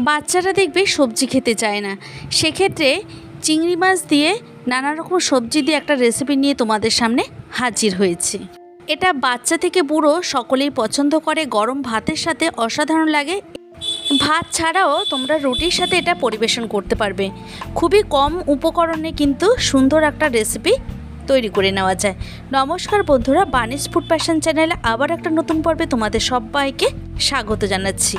বাচ্চারা দেখবে সবজি খেতে চায় না, সেক্ষেত্রে চিংড়ি মাছ দিয়ে নানা রকম সবজি দিয়ে একটা রেসিপি নিয়ে তোমাদের সামনে হাজির হয়েছি। এটা বাচ্চা থেকে বুড়ো সকলেই পছন্দ করে, গরম ভাতের সাথে অসাধারণ লাগে। ভাত ছাড়াও তোমরা রুটির সাথে এটা পরিবেশন করতে পারবে। খুবই কম উপকরণে কিন্তু সুন্দর একটা রেসিপি তৈরি করে নেওয়া যায়। নমস্কার বন্ধুরা, বানিস ফুড প্যাশন চ্যানেলে আবার একটা নতুন পর্বে তোমাদের সবাইকে স্বাগত জানাচ্ছি।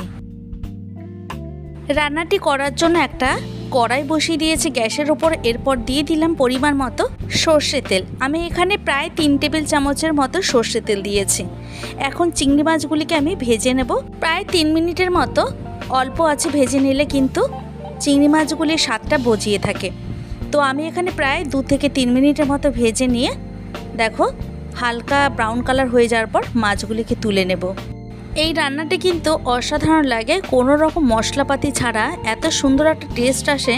রান্নাটি করার জন্য একটা কড়াই বসিয়ে দিয়েছি গ্যাসের ওপর। এরপর দিয়ে দিলাম পরিমাণ মতো সর্ষে তেল। আমি এখানে প্রায় 3 টেবিল চামচের মতো সর্ষে তেল দিয়েছি। এখন চিংড়ি মাছগুলিকে আমি ভেজে নেব প্রায় 3 মিনিটের মতো। অল্প আছে ভেজে নিলে কিন্তু চিংড়ি মাছগুলির স্বাদটা বজিয়ে থাকে। তো আমি এখানে প্রায় 2 থেকে 3 মিনিটের মতো ভেজে নিয়ে দেখো হালকা ব্রাউন কালার হয়ে যাওয়ার পর মাছগুলিকে তুলে নেব। এই রান্নাটি কিন্তু অসাধারণ লাগে, কোনো রকম মশলাপাতি ছাড়া এত সুন্দর একটা টেস্ট আসে।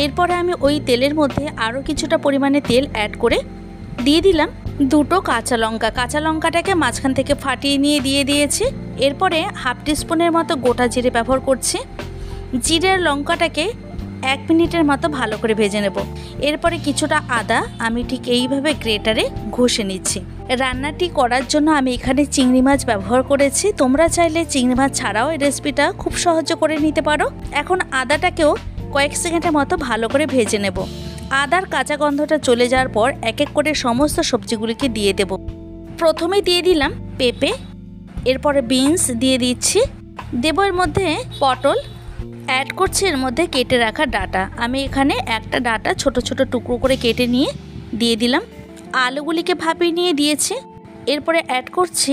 এরপরে আমি ওই তেলের মধ্যে আরও কিছুটা পরিমাণে তেল অ্যাড করে দিয়ে দিলাম 2টো কাঁচা লঙ্কা। কাঁচা লঙ্কাটাকে মাঝখান থেকে ফাটিয়ে নিয়ে দিয়ে দিয়েছি। এরপরে হাফ টিস্পুনের মতো গোটা জিরে ব্যবহার করছি। জিরের লঙ্কাটাকে 1 মিনিটের মতো ভালো করে ভেজে নেব। এরপরে কিছুটা আদা আমি ঠিক এইভাবে গ্রেটারে ঘষে নিচ্ছি। রান্নাটি করার জন্য আমি এখানে চিংড়ি মাছ ব্যবহার করেছি। তোমরা চাইলে চিংড়ি মাছ ছাড়াও এই রেসিপিটা খুব সহজে করে নিতে পারো। এখন আদাটাকেও কয়েক সেকেন্ডের মতো ভালো করে ভেজে নেব। আদার কাঁচা গন্ধটা চলে যাওয়ার পর এক এক করে সমস্ত সবজিগুলিকে দিয়ে দেব। প্রথমে দিয়ে দিলাম পেঁপে, এরপরে বিনস দিয়ে দিচ্ছি, দেব এর মধ্যে পটল, অ্যাড করছি এর মধ্যে কেটে রাখা ডাঁটা। আমি এখানে একটা ডাঁটা ছোট ছোট টুকরো করে কেটে নিয়ে দিয়ে দিলাম। আলুগুলিকে ভাপিয়ে নিয়ে দিয়েছি। এরপরে অ্যাড করছি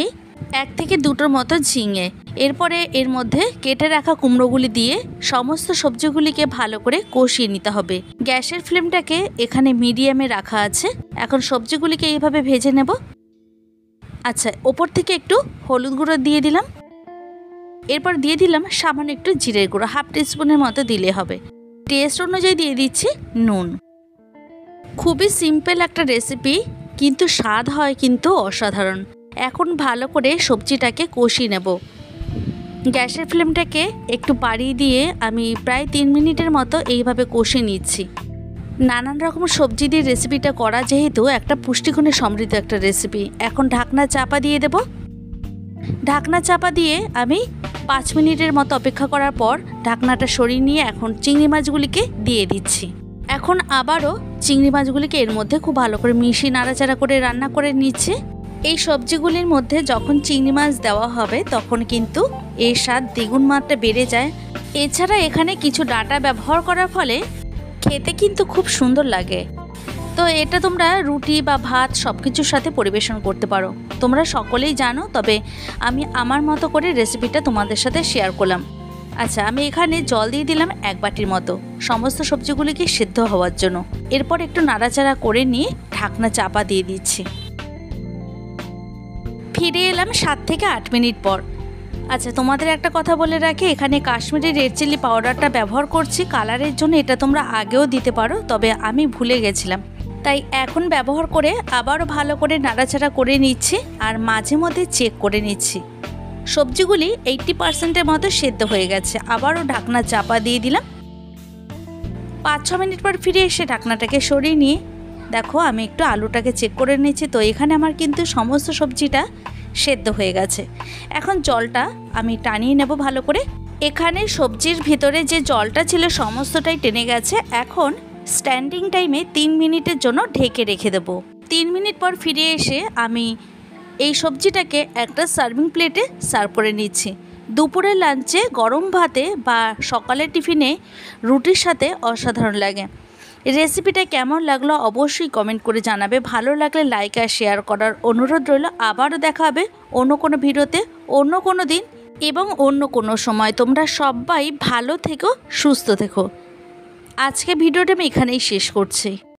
1 থেকে 2টোর মতো ঝিঙে। এরপরে এর মধ্যে কেটে রাখা কুমড়োগুলি দিয়ে সমস্ত সবজিগুলিকে ভালো করে কষিয়ে নিতে হবে। গ্যাসের ফ্লেমটাকে এখানে মিডিয়ামে রাখা আছে। এখন সবজিগুলিকে এইভাবে ভেজে নেব। আচ্ছা, ওপর থেকে একটু হলুদ গুঁড়ো দিয়ে দিলাম। এরপর দিয়ে দিলাম সামান্য একটু জিরের গুঁড়ো, হাফ টিস্পুনের মতো দিলে হবে। টেস্ট অনুযায়ী দিয়ে দিচ্ছি নুন। খুবই সিম্পল একটা রেসিপি, কিন্তু স্বাদ হয় কিন্তু অসাধারণ। এখন ভালো করে সবজিটাকে কষিয়ে নেব। গ্যাসের ফ্লেমটাকে একটু বাড়িয়ে দিয়ে আমি প্রায় 3 মিনিটের মতো এইভাবে কষিয়ে নিচ্ছি। নানান রকম সবজি দিয়ে রেসিপিটা করা যেহেতু একটা পুষ্টিগুণে সমৃদ্ধ একটা রেসিপি। এখন ঢাকনা চাপা দিয়ে দেব। ঢাকনা চাপা দিয়ে আমি 5 মিনিটের মতো অপেক্ষা করার পর ঢাকনাটা সরিয়ে নিয়ে এখন চিংড়ি মাছগুলিকে দিয়ে দিচ্ছি। এখন আবারও চিংড়ি মাছগুলিকে এর মধ্যে খুব ভালো করে মিশিয়ে নাড়াচাড়া করে রান্না করে নিচ্ছে। এই সবজিগুলির মধ্যে যখন চিংড়ি মাছ দেওয়া হবে তখন কিন্তু এর স্বাদ দ্বিগুণ মাত্রা বেড়ে যায়। এছাড়া এখানে কিছু ডাঁটা ব্যবহার করার ফলে খেতে কিন্তু খুব সুন্দর লাগে। তো এটা তোমরা রুটি বা ভাত সব কিছুর সাথে পরিবেশন করতে পারো। তোমরা সকলেই জানো, তবে আমি আমার মতো করে রেসিপিটা তোমাদের সাথে শেয়ার করলাম। আচ্ছা, আমি এখানে জল দিয়ে দিলাম 1 বাটির মতো সমস্ত সবজিগুলিকে সিদ্ধ হওয়ার জন্য। এরপর একটু নাড়াচাড়া করে নিয়ে ঢাকনা চাপা দিয়ে দিচ্ছি। ফিরে এলাম 7 থেকে 8 মিনিট পর। আচ্ছা, তোমাদের একটা কথা বলে রাখি, এখানে কাশ্মীরি রেড চিলি পাউডারটা ব্যবহার করছি কালারের জন্য। এটা তোমরা আগেও দিতে পারো, তবে আমি ভুলে গেছিলাম, তাই এখন ব্যবহার করে আবারও ভালো করে নাড়াচাড়া করে নিচ্ছি আর মাঝে মধ্যে চেক করে নিচ্ছি। সবজিগুলি 80%-এর মতো সেদ্ধ হয়ে গেছে। আবারও ঢাকনা চাপা দিয়ে দিলাম। 5-6 মিনিট পর ফিরে এসে ঢাকনাটাকে সরিয়ে নিয়ে দেখো আমি একটু আলুটাকে চেক করে নিচ্ছি। তো এখানে আমার কিন্তু সমস্ত সবজিটা সেদ্ধ হয়ে গেছে। এখন জলটা আমি টানিয়ে নেব ভালো করে। এখানে সবজির ভিতরে যে জলটা ছিল সমস্তটাই টেনে গেছে। এখন স্ট্যান্ডিং টাইমে 3 মিনিটের জন্য ঢেকে রেখে দেব। 3 মিনিট পর ফিরে এসে আমি এই সবজিটাকে একটা সার্ভিং প্লেটে সার্ভ করে নিচ্ছি। দুপুরের লাঞ্চে গরম ভাতে বা সকালের টিফিনে রুটির সাথে অসাধারণ লাগে। রেসিপিটা কেমন লাগলো অবশ্যই কমেন্ট করে জানাবে। ভালো লাগলে লাইক আর শেয়ার করার অনুরোধ রইল। আবারও দেখা হবে অন্য কোনো ভিডিওতে, অন্য কোনো দিন এবং অন্য কোনো সময়। তোমরা সবাই ভালো থেকো, সুস্থ থেকো। আজকে ভিডিওটা আমি এখানেই শেষ করছি।